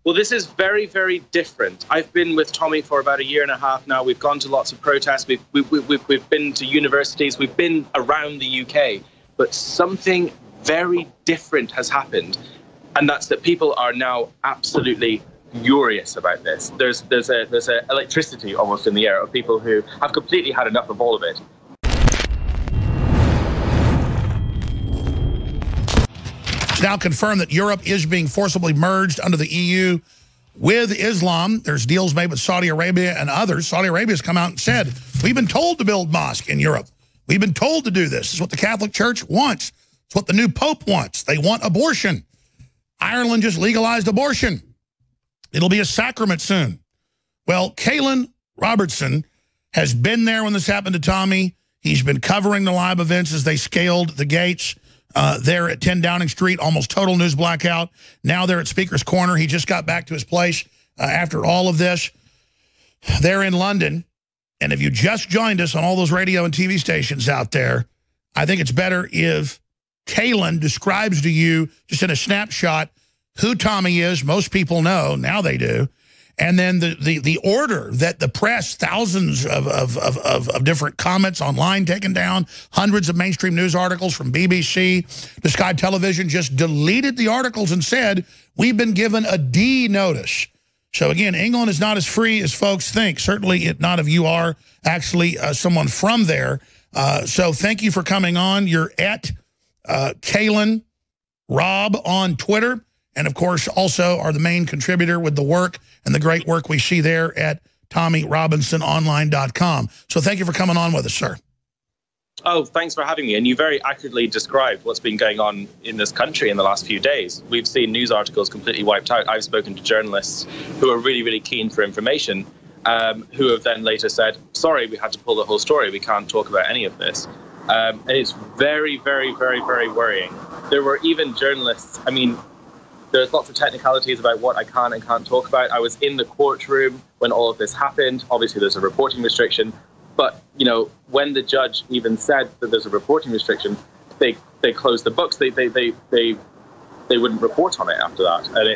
Well, this is very, very different. I've been with Tommy for about 1.5 years now. We've gone to lots of protests. We've been to universities. We've been around the UK. But something very different has happened, and that's that people are now absolutely furious about this. There's a electricity almost in the air of people who have completely had enough of all of it. It's now confirmed that Europe is being forcibly merged under the EU with Islam. There's deals made with Saudi Arabia and others. Saudi Arabia has come out and said, we've been told to build mosques in Europe. We've been told to do this. It's what the Catholic Church wants. It's what the new Pope wants. They want abortion. Ireland just legalized abortion. It'll be a sacrament soon. Well, Caolan Robertson has been there when this happened to Tommy. He's been covering the live events as they scaled the gates there at 10 Downing Street, almost total news blackout. Now they're at Speaker's Corner. He just got back to his place after all of this. They're in London. And if you just joined us on all those radio and TV stations out there, I think it's better if Caolan describes to you, just in a snapshot, who Tommy is. Most people know, now they do. And then the order that the press, thousands of different comments online taken down, hundreds of mainstream news articles from BBC to Sky Television just deleted the articles and said, we've been given a D notice. So again, England is not as free as folks think. Certainly not if you are actually someone from there. So thank you for coming on. You're at Caolan Rob on Twitter. And, of course, also are the main contributor with the work and the great work we see there at TommyRobinsonOnline.com. So thank you for coming on with us, sir. Oh, thanks for having me. And you very accurately described what's been going on in this country in the last few days. We've seen news articles completely wiped out. I've spoken to journalists who are really, really keen for information, who have then later said, sorry, we had to pull the whole story. We can't talk about any of this. And it's very, very, very, very worrying. There were even journalists, I mean, there's lots of technicalities about what I can and can't talk about. I was in the courtroom when all of this happened. Obviously, there's a reporting restriction. But, you know, when the judge even said that there's a reporting restriction, they closed the books. They wouldn't report on it after that. And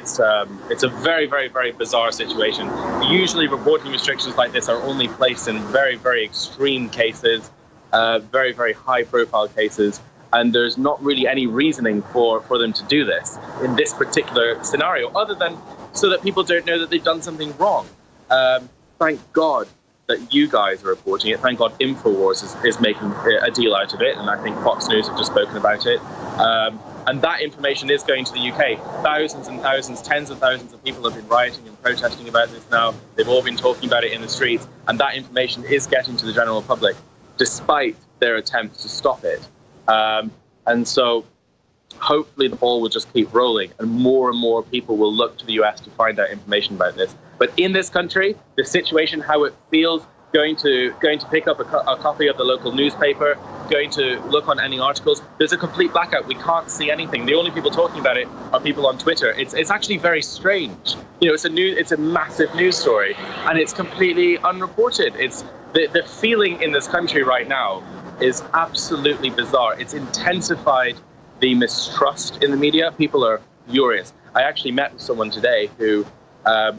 it's a very, very, very bizarre situation. Usually reporting restrictions like this are only placed in very, very extreme cases, very, very high-profile cases. And there's not really any reasoning for them to do this in this particular scenario, other than so that people don't know that they've done something wrong. Thank God that you guys are reporting it. Thank God Infowar is making a deal out of it. And I think Fox News have just spoken about it. And that information is going to the UK. Thousands and thousands, tens of thousands of people have been rioting and protesting about this now. They've all been talking about it in the streets. And that information is getting to the general public, despite their attempts to stop it. And so hopefully the ball will just keep rolling and more people will look to the US to find out information about this. But in this country, the situation, how it feels, going to pick up a copy of the local newspaper, going to look on any articles, there's a complete blackout. We can't see anything. The only people talking about it are people on Twitter. It's actually very strange. You know, it's a massive news story and it's completely unreported. It's the feeling in this country right now is absolutely bizarre. It's intensified the mistrust in the media. People are furious. I actually met someone today who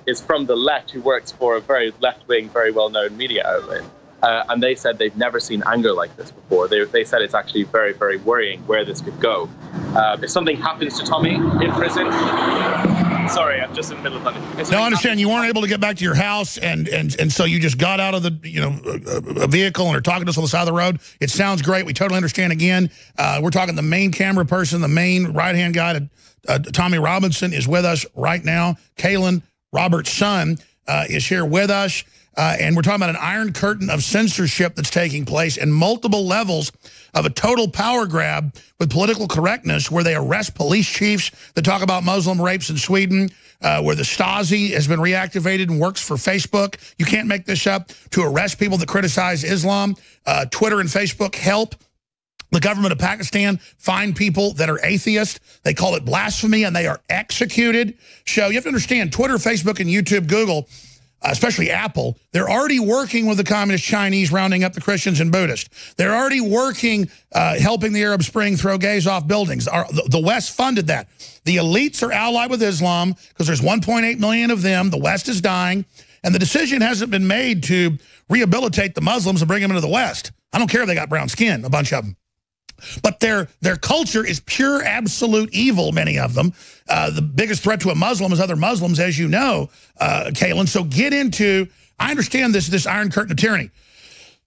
is from the left, who works for a very left-wing, very well-known media outlet. And they said they've never seen anger like this before. They said it's actually very, very worrying where this could go. If something happens to Tommy in prison, sorry, I'm just in the middle of London. No, I understand you weren't able to get back to your house, and so you just got out of the a vehicle and are talking to us on the side of the road. It sounds great. We totally understand. Again, we're talking the main camera person, the main right-hand guy. Tommy Robinson is with us right now. Caolan Robertson is here with us. And we're talking about an iron curtain of censorship that's taking place and multiple levels of a total power grab with political correctness, where they arrest police chiefs that talk about Muslim rapes in Sweden, where the Stasi has been reactivated and works for Facebook. You can't make this up. To arrest people that criticize Islam. Twitter and Facebook help the government of Pakistan find people that are atheists. They call it blasphemy, and they are executed. So you have to understand, Twitter, Facebook, and YouTube, Google, especially Apple, they're already working with the communist Chinese, rounding up the Christians and Buddhists. They're already working, helping the Arab Spring throw gays off buildings. The West funded that. The elites are allied with Islam because there's 1.8 million of them. The West is dying. And the decision hasn't been made to rehabilitate the Muslims and bring them into the West. I don't care if they got brown skin, a bunch of them. But their culture is pure, absolute evil, many of them. The biggest threat to a Muslim is other Muslims, as you know, Caolan. So get into, I understand this Iron Curtain of tyranny.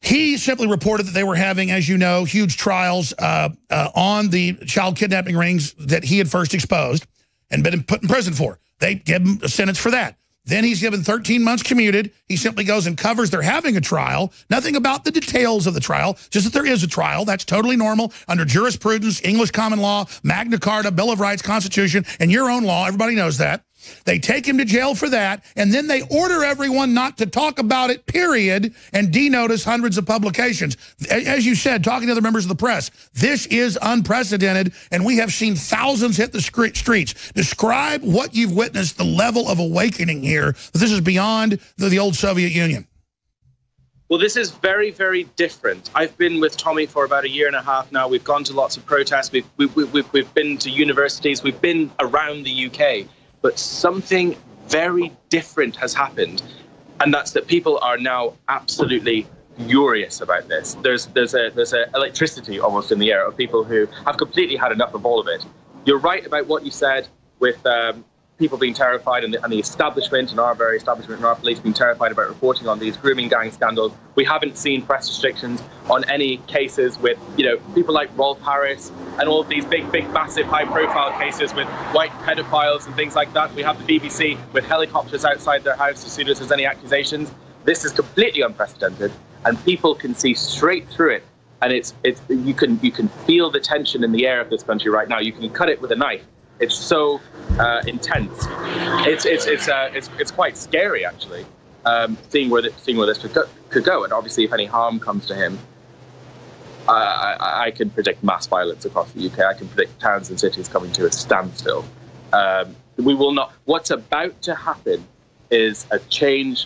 He simply reported that they were having, as you know, huge trials on the child kidnapping rings that he had first exposed and been put in prison for. They give him a sentence for that. Then he's given 13 months commuted. He simply goes and covers they're having a trial. Nothing about the details of the trial, just that there is a trial. That's totally normal under jurisprudence, English common law, Magna Carta, Bill of Rights, Constitution, and your own law. Everybody knows that. They take him to jail for that, and then they order everyone not to talk about it, period, and denotice hundreds of publications. As you said, talking to other members of the press, this is unprecedented, and we have seen thousands hit the streets. Describe what you've witnessed, the level of awakening here, that this is beyond the old Soviet Union. Well, this is very, very different. I've been with Tommy for about 1.5 years now. We've gone to lots of protests. We've been to universities. We've been around the UK. But something very different has happened, and that's that people are now absolutely furious about this. There's a electricity almost in the air of people who have completely had enough of all of it. You're right about what you said with people being terrified, and the establishment, and our very establishment and our police being terrified about reporting on these grooming gang scandals. We haven't seen press restrictions on any cases with, people like Rolf Harris and all of these big, massive, high-profile cases with white pedophiles and things like that. We have the BBC with helicopters outside their house as soon as there's any accusations. This is completely unprecedented, and people can see straight through it. And you can feel the tension in the air of this country right now. You can cut it with a knife. It's so intense. It's quite scary, actually, seeing where this could go. And obviously, if any harm comes to him, I can predict mass violence across the UK. I can predict towns and cities coming to a standstill. We will not. What's about to happen is a change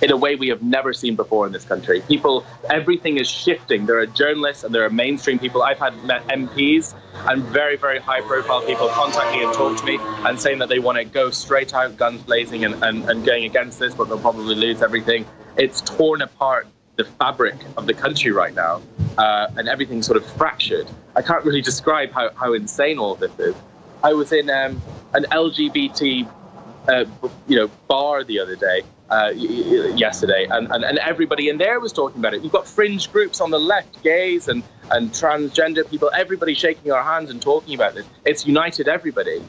in a way we have never seen before in this country. Everything is shifting. There are journalists and there are mainstream people. I've met MPs and very, very high-profile people contact me and talk to me and saying that they want to go straight out, guns blazing, and going against this, but they'll probably lose everything. It's torn apart the fabric of the country right now, and everything's sort of fractured. I can't really describe how insane all of this is. I was in an LGBT bar the other day, yesterday, and everybody in there was talking about it. You've got fringe groups on the left, gays and transgender people, everybody shaking our hands and talking about this. It's united everybody.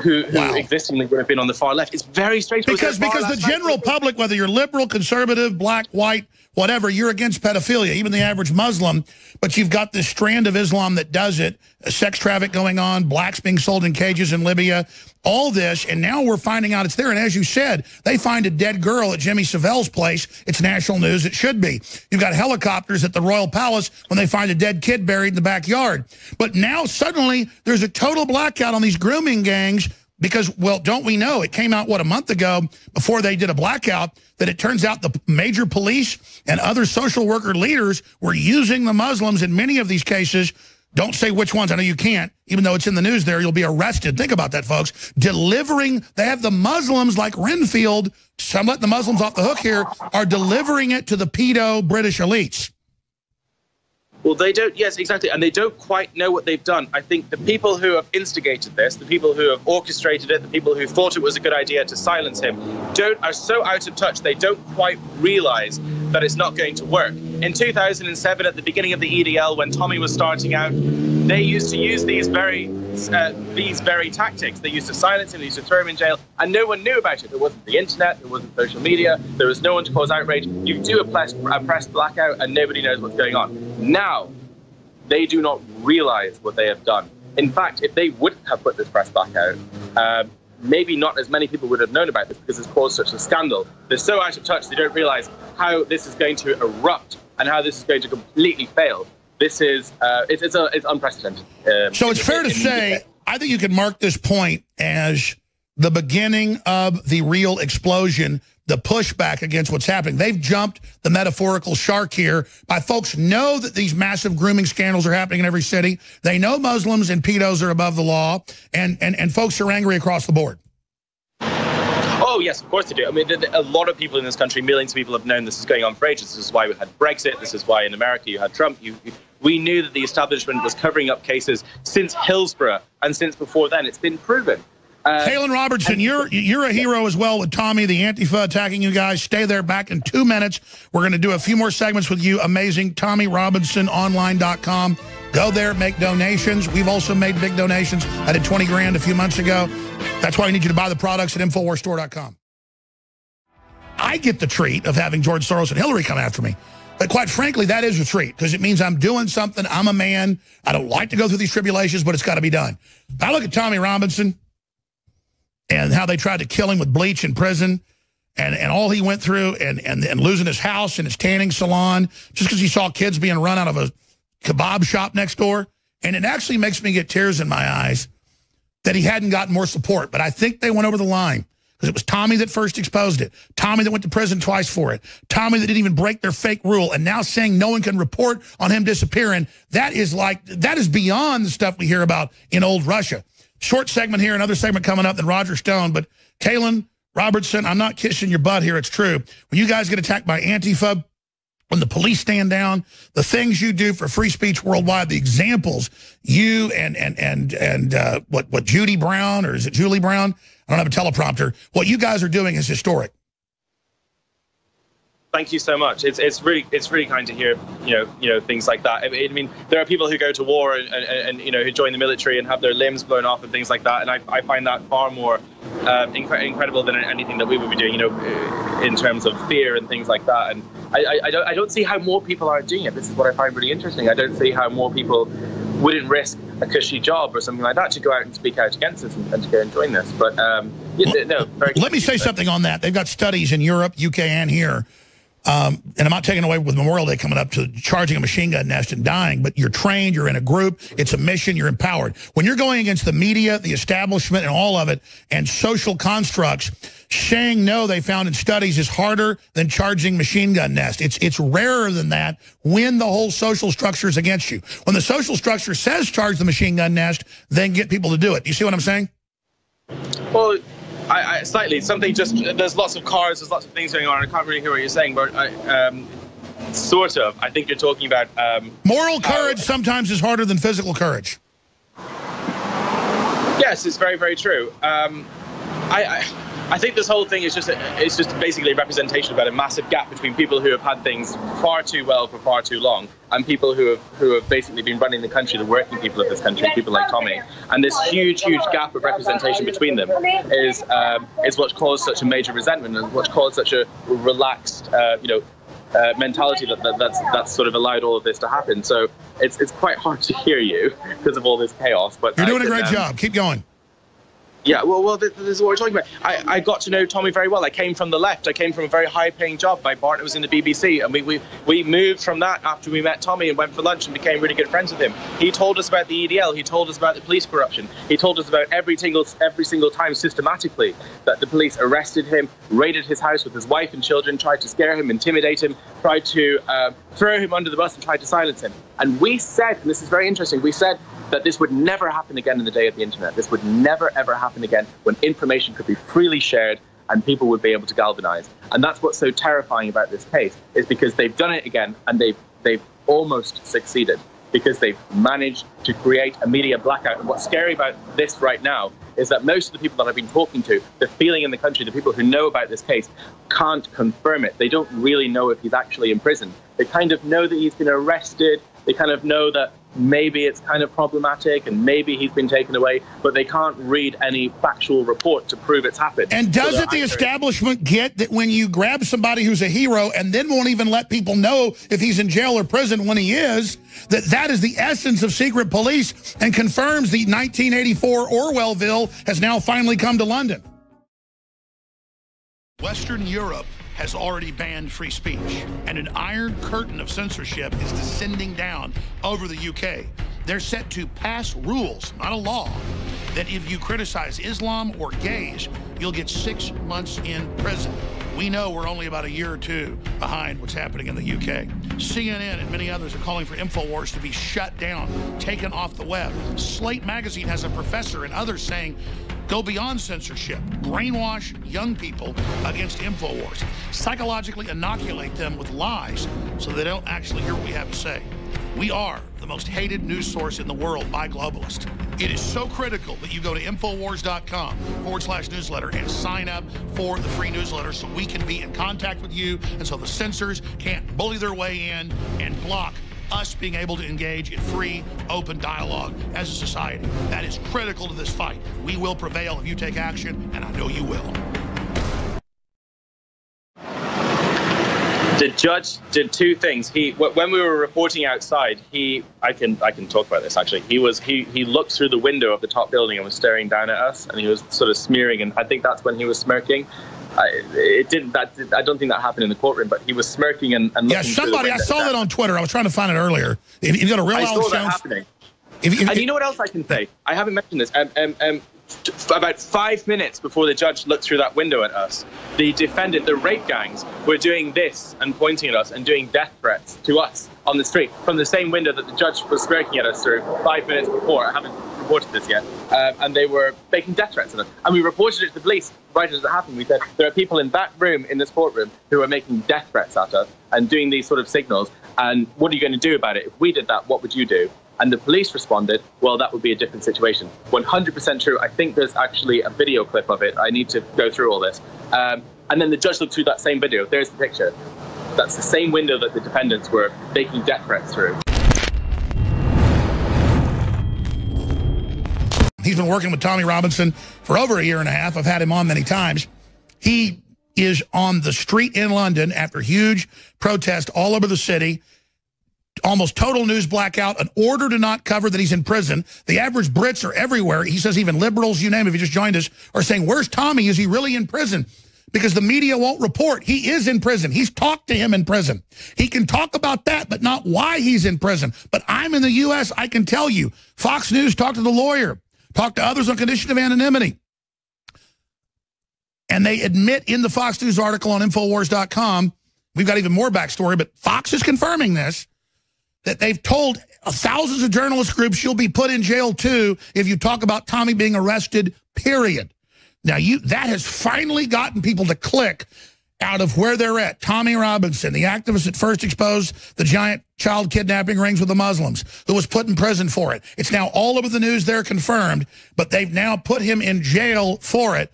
Who existingly would have been on the far left. It's very strange. Because the general public, whether you're liberal, conservative, black, white, whatever, you're against pedophilia, even the average Muslim. But you've got this strand of Islam that does it, sex traffic going on, blacks being sold in cages in Libya, all this, and now we're finding out it's there. And as you said, they find a dead girl at Jimmy Savelle's place. It's national news. It should be. You've got helicopters at the Royal Palace when they find a dead kid buried in the backyard. But now suddenly there's a total blackout on these grooming gangs because, well, don't we know, it came out, what, a month ago before they did a blackout, that it turns out the major police and other social worker leaders were using the Muslims in many of these cases. Don't say which ones. I know you can't. Even though it's in the news there, you'll be arrested. Think about that, folks. They have the Muslims like Renfield, some let the Muslims off the hook here, are delivering it to the pedo British elites. Well, they don't, yes, exactly, and they don't quite know what they've done. I think the people who have instigated this, the people who have orchestrated it, the people who thought it was a good idea to silence him, are so out of touch, they don't quite realize that it's not going to work. In 2007, at the beginning of the EDL, when Tommy was starting out, they used to use these very tactics. They used to silence him, they used to throw him in jail, and no one knew about it. There wasn't the internet, there wasn't social media, there was no one to cause outrage. You do a press blackout and nobody knows what's going on. Now, they do not realize what they have done. In fact, if they wouldn't have put this press blackout, maybe not as many people would have known about this because it's caused such a scandal. They're so out of touch, they don't realize how this is going to erupt and how this is going to completely fail. This is, it's unprecedented. So it's fair to say, I think you can mark this point as the beginning of the real explosion, the pushback against what's happening. They've jumped the metaphorical shark here by folks know that these massive grooming scandals are happening in every city. They know Muslims and pedos are above the law, and folks are angry across the board. Oh, yes, of course they do. I mean, a lot of people in this country, millions of people have known this is going on for ages. This is why we had Brexit. This is why in America you had Trump. We knew that the establishment was covering up cases since Hillsborough, and since before then. It's been proven. Caolan Robertson, you're a hero as well with Tommy, the Antifa attacking you guys. Stay there. Back in 2 minutes. We're going to do a few more segments with you. Amazing. TommyRobinsonOnline.com. Go there, make donations. We've also made big donations. I did 20 grand a few months ago. That's why I need you to buy the products at InfoWarsStore.com. I get the treat of having George Soros and Hillary come after me. But quite frankly, that is a treat because it means I'm doing something. I'm a man. I don't like to go through these tribulations, but it's got to be done. I look at Tommy Robinson and how they tried to kill him with bleach in prison and all he went through and losing his house and his tanning salon just because he saw kids being run out of a kebab shop next door. And it actually makes me get tears in my eyes that he hadn't gotten more support. But I think they went over the line because it was Tommy that first exposed it. Tommy that went to prison twice for it. Tommy that didn't even break their fake rule. And now saying no one can report on him disappearing. That is beyond the stuff we hear about in old Russia. Short segment here, another segment coming up, then Roger Stone. But Caolan Robertson, I'm not kissing your butt here. It's true. When you guys get attacked by Antifa, when the police stand down, the things you do for free speech worldwide, the examples you and what Judy Brown, or is it Julie Brown? I don't have a teleprompter. What you guys are doing is historic. Thank you so much. It's really kind to hear things like that. I mean, there are people who go to war and who join the military and have their limbs blown off and things like that, and I find that far more incredible than anything that we would be doing, in terms of fear and things like that. And I don't see how more people aren't doing it. This is what I find really interesting. I don't see how more people wouldn't risk a cushy job or something like that to go out and speak out against this and to go and join this. But let me say something on that. They've got studies in Europe, UK, and here. And I'm not taking away with Memorial Day coming up to charging a machine gun nest and dying, but you're trained, you're in a group, it's a mission, you're empowered. When you're going against the media, the establishment, and all of it, and social constructs, saying no, they found in studies, is harder than charging machine gun nest. It's rarer than that when the whole social structure is against you. When the social structure says charge the machine gun nest, then get people to do it. You see what I'm saying? Well, I slightly, something just, there's lots of cars, there's lots of things going on. I can't really hear what you're saying, but sort of. I think you're talking about... moral courage sometimes is harder than physical courage. Yes, it's very, very true. I think this whole thing is just basically a representation about a massive gap between people who have had things far too well for far too long and people who have basically been running the country, the working people of this country, people like Tommy. And this huge gap of representation between them is what's caused such a major resentment and what's caused such a relaxed, mentality that's sort of allowed all of this to happen. So it's quite hard to hear you because of all this chaos. But you're doing a great job. Keep going. Yeah, well, this is what we're talking about. I got to know Tommy very well. I came from the left. I came from a very high-paying job. My partner was in the BBC, and we moved from that after we met Tommy and went for lunch and became really good friends with him. He told us about the EDL. He told us about the police corruption. He told us about every single time systematically that the police arrested him, raided his house with his wife and children, tried to scare him, intimidate him, tried to throw him under the bus and tried to silence him. And we said, and this is very interesting, we said that this would never happen again in the day of the internet. This would never, ever happen again when information could be freely shared and people would be able to galvanize. And that's what's so terrifying about this case, is because they've done it again and they've almost succeeded, because they've managed to create a media blackout. And what's scary about this right now is that most of the people that I've been talking to, the feeling in the country, the people who know about this case, can't confirm it. They don't really know if he's actually in prison. They kind of know that he's been arrested. They kind of know that maybe it's kind of problematic and maybe he's been taken away, but they can't read any factual report to prove it's happened. And doesn't the establishment get that when you grab somebody who's a hero and then won't even let people know if he's in jail or prison when he is, that is the essence of secret police and confirms the 1984 Orwellville has now finally come to London? Western Europe has already banned free speech, and an iron curtain of censorship is descending down over the UK. They're set to pass rules, not a law, that if you criticize Islam or gays, you'll get 6 months in prison. We know we're only about a year or two behind what's happening in the UK. CNN and many others are calling for Infowars to be shut down, taken off the web. Slate magazine has a professor and others saying, go beyond censorship, brainwash young people against Infowars, psychologically inoculate them with lies so they don't actually hear what we have to say. We are the most hated news source in the world by globalists. It is so critical that you go to Infowars.com/newsletter and sign up for the free newsletter so we can be in contact with you and so the censors can't bully their way in and block us being able to engage in free, open dialogue as a society. That is critical to this fight. We will prevail if you take action, and I know you will. The judge did two things. When we were reporting outside, I can talk about this actually. He looked through the window of the top building and was staring down at us, and he was sort of smearing, and I think that's when he was smirking. I don't think that happened in the courtroom, but he was smirking and looking yeah, somebody, I saw that on Twitter. I was trying to find it earlier. If you go to Real I Alex saw that Jones, happening. And you know what else I can say? I haven't mentioned this. About 5 minutes before the judge looked through that window at us, the defendant, the rape gangs, were doing this and pointing at us and doing death threats to us on the street from the same window that the judge was smirking at us through 5 minutes before. I haven't reported this yet. And they were making death threats at us. And we reported it to the police right as it happened. We said, there are people in that room, in this courtroom, who are making death threats at us and doing these sort of signals. And what are you going to do about it? If we did that, what would you do? And the police responded, well, that would be a different situation. 100% true. I think there's actually a video clip of it. I need to go through all this. And then the judge looked through that same video. There's the picture. That's the same window that the defendants were making death threats through. He's been working with Tommy Robinson for over a year and a half. I've had him on many times. He is on the street in London after huge protest all over the city. Almost total news blackout, an order to not cover that he's in prison. The average Brits are everywhere. He says even liberals, you name it, if you just joined us, are saying, where's Tommy? Is he really in prison? Because the media won't report. He is in prison. He's talked to him in prison. He can talk about that, but not why he's in prison. But I'm in the U.S., I can tell you. Fox News talked to the lawyer, talked to others on condition of anonymity. And they admit in the Fox News article on Infowars.com, we've got even more backstory, but Fox is confirming this, that they've told thousands of journalist groups you'll be put in jail too if you talk about Tommy being arrested, period. Now, that has finally gotten people to click out of where they're at. Tommy Robinson, the activist that first exposed the giant child kidnapping rings with the Muslims, who was put in prison for it. It's now all over the news. They're confirmed, but they've now put him in jail for it.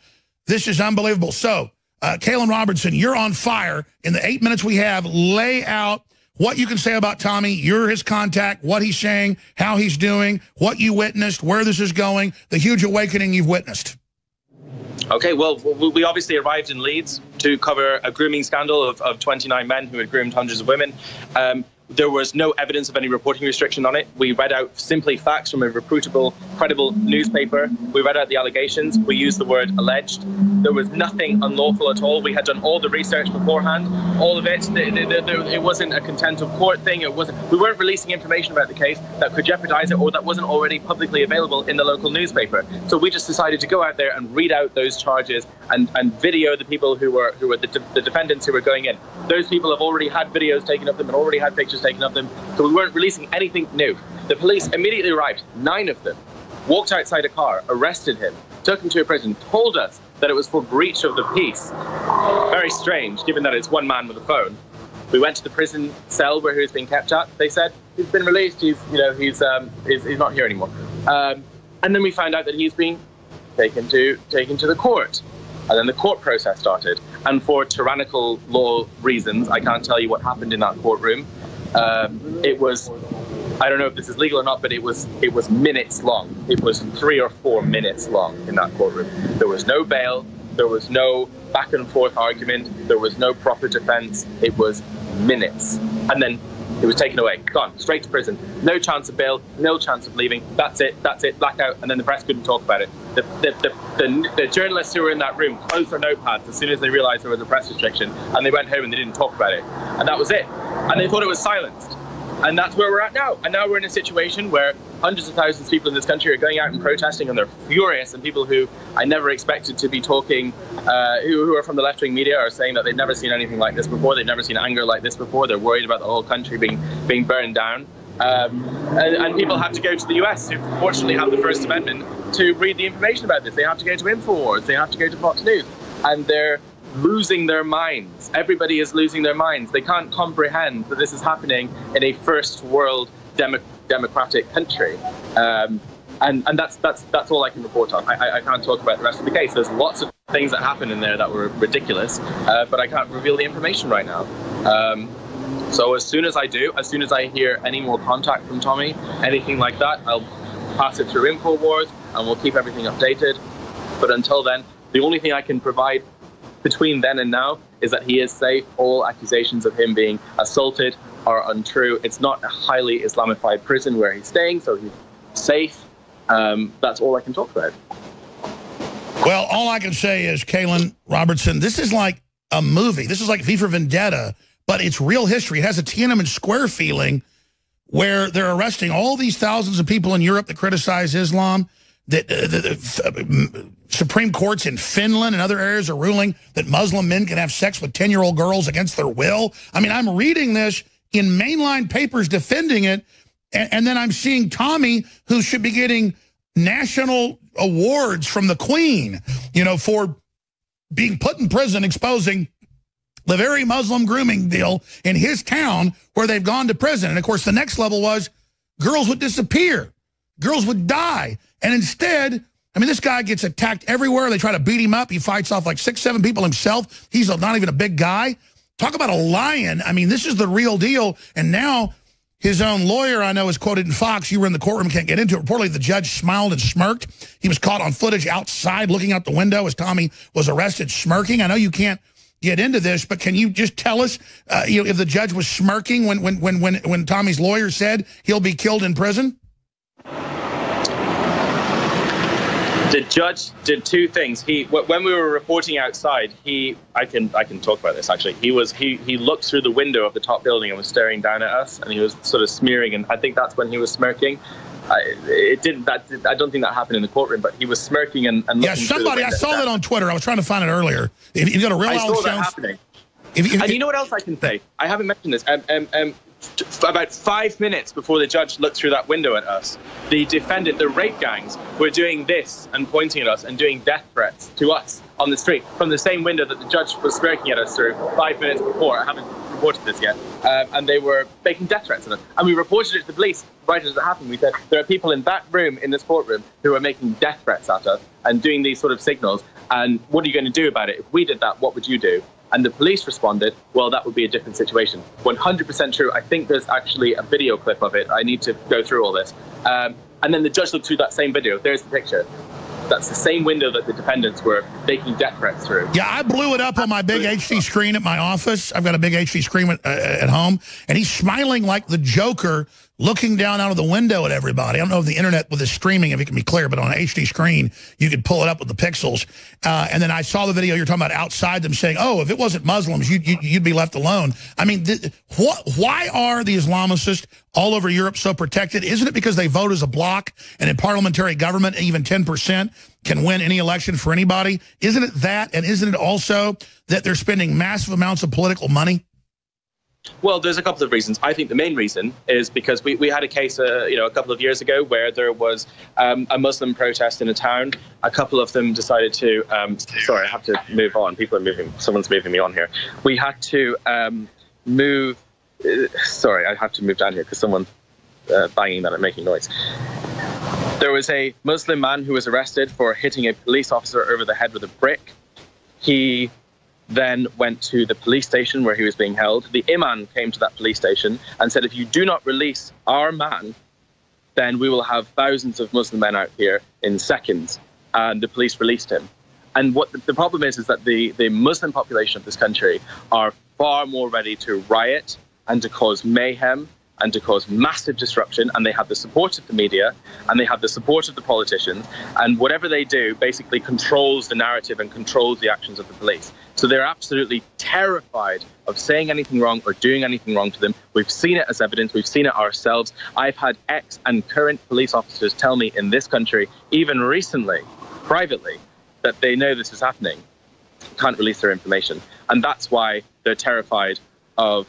This is unbelievable. So, Caolan Robertson, you're on fire. In the 8 minutes we have, lay out what you can say about Tommy. You're his contact, what he's saying, how he's doing, what you witnessed, where this is going, the huge awakening you've witnessed. Okay, well, we obviously arrived in Leeds to cover a grooming scandal of 29 men who had groomed hundreds of women. There was no evidence of any reporting restriction on it. We read out simply facts from a reputable, credible newspaper. We read out the allegations. We used the word alleged. There was nothing unlawful at all. We had done all the research beforehand, all of it. It wasn't a contempt of court thing. We weren't releasing information about the case that could jeopardize it or that wasn't already publicly available in the local newspaper. So we just decided to go out there and read out those charges and video the people who were the defendants who were going in. Those people have already had videos taken of them and already had pictures taken of them, so we weren't releasing anything new. The police immediately arrived, 9 of them, walked outside a car, arrested him, took him to a prison, told us that it was for breach of the peace. Very strange, given that it's one man with a phone. We went to the prison cell where he was being kept at. They said he's been released. He's not here anymore. And then we found out that he's being taken to the court. And then the court process started. And for tyrannical law reasons, I can't tell you what happened in that courtroom. It was, I don't know if this is legal or not, but it was minutes long. It was 3 or 4 minutes long in that courtroom. There was no bail. There was no back and forth argument. There was no proper defense. It was minutes. And then he was taken away, gone, straight to prison. No chance of bail, no chance of leaving. That's it, blackout. And then the press couldn't talk about it. The journalists who were in that room closed their notepads as soon as they realized there was a press restriction, and they went home and they didn't talk about it. And that was it. And they thought it was silenced. And that's where we're at now. And now we're in a situation where hundreds of thousands of people in this country are going out and protesting, and they're furious, and people who I never expected to be talking, who are from the left-wing media, are saying that they've never seen anything like this before, they've never seen anger like this before, they're worried about the whole country being burned down. And people have to go to the US, who fortunately have the First Amendment, to read the information about this. They have to go to Infowar, they have to go to Fox News, and they're losing their minds. Everybody is losing their minds. They can't comprehend that this is happening in a first world democratic country. And that's all I can report on. I can't talk about the rest of the case. There's lots of things that happened in there that were ridiculous, but I can't reveal the information right now. So as soon as I do, as soon as I hear any more contact from Tommy, anything like that, I'll pass it through Infowars and we'll keep everything updated. But until then, the only thing I can provide between then and now is that he is safe. All accusations of him being assaulted are untrue. It's not a highly Islamified prison where he's staying, so he's safe. That's all I can talk about. Well, all I can say is, Caolan Robertson, this is like a movie. This is like V for Vendetta, but it's real history. It has a Tiananmen Square feeling where they're arresting all these thousands of people in Europe that criticize Islam, that the Supreme Courts in Finland and other areas are ruling that Muslim men can have sex with 10-year-old girls against their will. I mean, I'm reading this in mainline papers defending it, and then I'm seeing Tommy, who should be getting national awards from the Queen, you know, for being put in prison, exposing the very Muslim grooming deal in his town where they've gone to prison. And, of course, the next level was girls would disappear. Girls would die. And instead, I mean, this guy gets attacked everywhere. They try to beat him up. He fights off like 6, 7 people himself. He's not even a big guy. Talk about a lion. I mean, this is the real deal. And now his own lawyer, I know, is quoted in Fox. You were in the courtroom, can't get into it. Reportedly, the judge smiled and smirked. He was caught on footage outside looking out the window as Tommy was arrested, smirking. I know you can't get into this, but can you just tell us, you know, if the judge was smirking when Tommy's lawyer said he'll be killed in prison? The judge did two things. When we were reporting outside, I can talk about this actually. He looked through the window of the top building and was staring down at us, and he was sort of smearing, and I think that's when he was smirking. I don't think that happened in the courtroom, but he was smirking and looking. Yeah, somebody, I saw that on Twitter. I was trying to find it earlier. If you got a real I saw that happening. And you know what else I can say? I haven't mentioned this. About 5 minutes before the judge looked through that window at us, the defendant, the rape gangs, were doing this and pointing at us and doing death threats to us on the street from the same window that the judge was smirking at us through 5 minutes before. I haven't reported this yet. And they were making death threats at us. And we reported it to the police right as it happened. We said, there are people in that room, in this courtroom, who are making death threats at us and doing these sort of signals. And what are you going to do about it? If we did that, what would you do? And the police responded, well, that would be a different situation. 100% true. I think there's actually a video clip of it. I need to go through all this. And then the judge looked through that same video. There's the picture. That's the same window that the defendants were making death threats through. Yeah, I blew it up on my big HD screen at my office. I've got a big HD screen at home. And he's smiling like the Joker, looking down out of the window at everybody. I don't know if the internet with the streaming, if it can be clear, but on an HD screen, you could pull it up with the pixels. And then I saw the video you're talking about outside them saying, oh, if it wasn't Muslims, you'd be left alone. I mean, why are the Islamicists all over Europe so protected? Isn't it because they vote as a bloc, and in parliamentary government, even 10% can win any election for anybody? Isn't it that, and isn't it also that they're spending massive amounts of political money? Well, there's a couple of reasons. I think the main reason is because we had a case, a couple of years ago where there was a Muslim protest in a town. A couple of them decided to, sorry, I have to move on. People are moving. Someone's moving me on here. We had to move. Sorry, I have to move down here because someone's banging that and making noise. There was a Muslim man who was arrested for hitting a police officer over the head with a brick. He then went to the police station where he was being held. The imam came to that police station and said, if you do not release our man, then we will have thousands of Muslim men out here in seconds. And the police released him. And what the problem is that the Muslim population of this country are far more ready to riot and to cause mayhem and to cause massive disruption, and they have the support of the media and they have the support of the politicians, and whatever they do basically controls the narrative and controls the actions of the police. So they're absolutely terrified of saying anything wrong or doing anything wrong to them, We've seen it as evidence. We've seen it ourselves. I've had ex and current police officers tell me in this country, even recently, privately, that they know this is happening, can't release their information. And that's why they're terrified of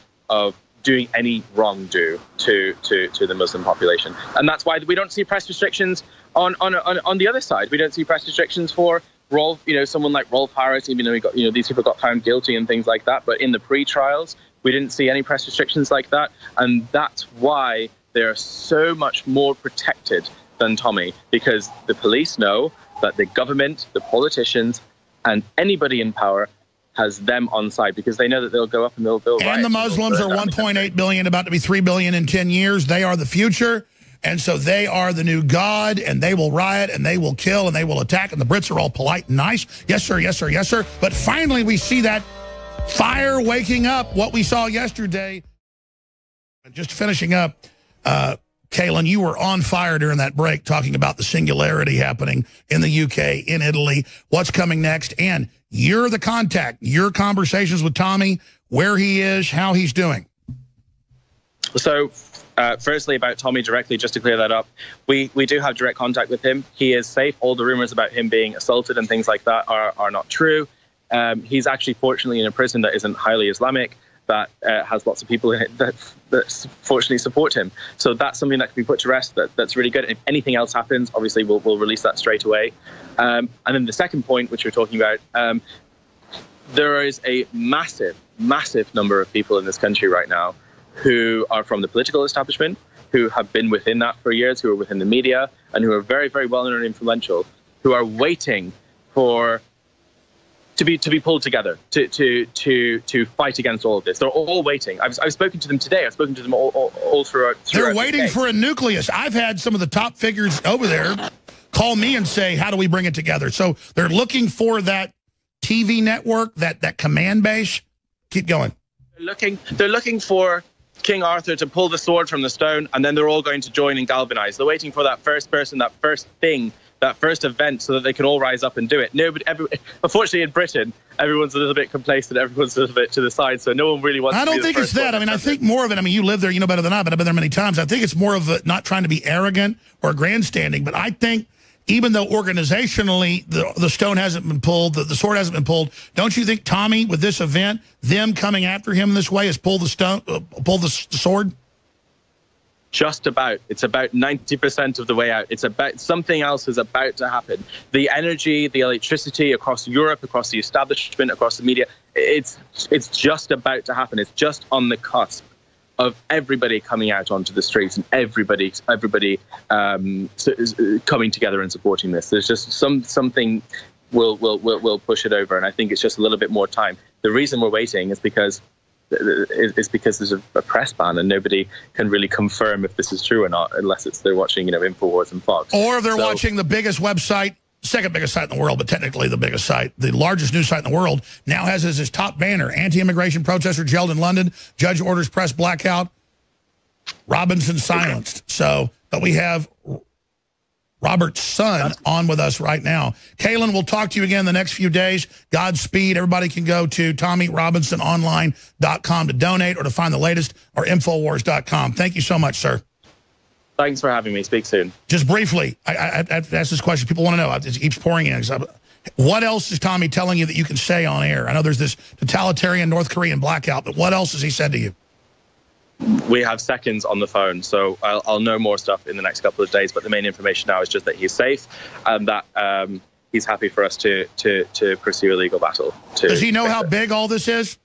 doing any wrongdo to the Muslim population. And that's why we don't see press restrictions on the other side. We don't see press restrictions for Rolf, someone like Rolf Harris, even though these people got found guilty and things like that. But in the pre-trials, we didn't see any press restrictions like that. And that's why they're so much more protected than Tommy, because the police know that the government, the politicians, and anybody in power has them on side, because they know that they'll go up and they'll build. And the Muslims are 1.8 billion, about to be 3 billion in 10 years. They are the future. And so they are the new God, and they will riot, and they will kill, and they will attack. And the Brits are all polite and nice. Yes, sir, yes, sir, yes, sir. But finally, we see that fire waking up, what we saw yesterday. Just finishing up, Caolan, you were on fire during that break talking about the singularity happening in the UK, in Italy, what's coming next. And you're the contact, your conversations with Tommy, where he is, how he's doing. So firstly, about Tommy directly, just to clear that up, we do have direct contact with him. He is safe. All the rumors about him being assaulted and things like that are not true. He's actually, fortunately, in a prison that isn't highly Islamic, that has lots of people in it that fortunately support him. So that's something that can be put to rest. That's really good. If anything else happens, obviously we'll release that straight away. And then the second point, which we're talking about, there is a massive number of people in this country right now who are from the political establishment, who have been within that for years, who are within the media, and who are very, very well known and influential, who are waiting to be pulled together to fight against all of this. They're all waiting. I've spoken to them today. I've spoken to them all throughout. They're waiting for a nucleus. I've had some of the top figures over there call me and say, how do we bring it together? So they're looking for that TV network, that command base. Keep going. They're looking for King Arthur to pull the sword from the stone, and then they're all going to join and galvanize. They're waiting for that first person, that first thing, that first event, so that they can all rise up and do it. Unfortunately, in Britain, everyone's a little bit complacent. Everyone's a little bit to the side, so no one really wants to be the first. I don't think it's that. I mean, I think more of it, you live there, you know better than I, but I've been there many times. I think it's more of not trying to be arrogant or grandstanding, but I think even though organizationally the stone hasn't been pulled, the sword hasn't been pulled, don't you think Tommy, with this event, them coming after him this way, has pulled the sword? Just about. It's about 90% of the way out. It's about something else is about to happen. The energy, the electricity across Europe, across the establishment, across the media, it's just about to happen. It's just on the cusp of everybody coming out onto the streets and everybody coming together and supporting this. There's just something will push it over, and I think it's just a little bit more time. The reason we're waiting is because there's a press ban, and nobody can really confirm if this is true or not unless they're watching Infowars and Fox, or if they're watching the biggest website, second biggest site in the world, but technically the biggest site, the largest news site in the world, now has as his top banner, anti-immigration protester jailed in London, judge orders press blackout, Robinson silenced. So, but we have Robert's son on with us right now. Caolan, we'll talk to you again the next few days. Godspeed. Everybody can go to TommyRobinsonOnline.com to donate or to find the latest, or Infowars.com. Thank you so much, sir. Thanks for having me. Speak soon. Just briefly, I asked this question. People want to know. It keeps pouring in. What else is Tommy telling you that you can say on air? I know there's this totalitarian North Korean blackout, but what else has he said to you? We have seconds on the phone, so I'll know more stuff in the next couple of days. But the main information now is just that he's safe and that he's happy for us to pursue a legal battle. Does he know how big all this is?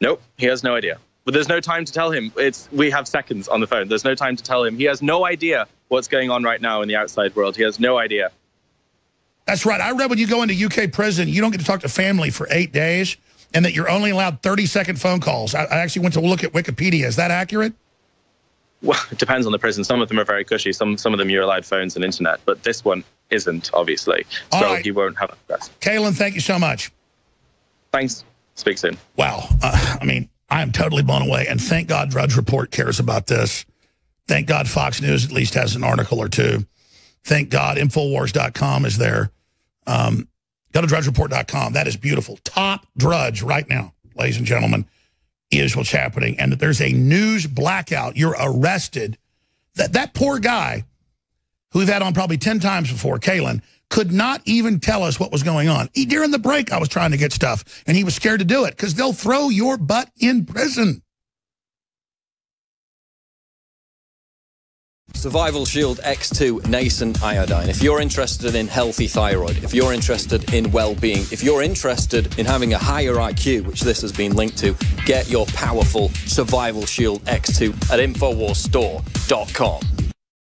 Nope, he has no idea. But there's no time to tell him. We have seconds on the phone. There's no time to tell him. He has no idea what's going on right now in the outside world. He has no idea. That's right. I read when you go into UK prison, you don't get to talk to family for 8 days, and that you're only allowed 30-second phone calls. I actually went to look at Wikipedia. Is that accurate? Well, it depends on the prison. Some of them are very cushy. Some of them you're allowed phones and internet, but this one isn't, obviously. So he won't have access. Caolan, thank you so much. Thanks. Speak soon. Wow. I am totally blown away, and thank God Drudge Report cares about this. Thank God Fox News at least has an article or two. Thank God Infowars.com is there. Go to drudgereport.com. That is beautiful. Top Drudge right now, ladies and gentlemen. is what's happening, and that there's a news blackout. You're arrested. That poor guy, who we've had on probably 10 times before, Caolan, could not even tell us what was going on. During the break, I was trying to get stuff, and he was scared to do it because they'll throw your butt in prison. Survival Shield X2 Nascent Iodine. If you're interested in healthy thyroid, if you're interested in well-being, if you're interested in having a higher IQ, which this has been linked to, get your powerful Survival Shield X2 at InfoWarsStore.com.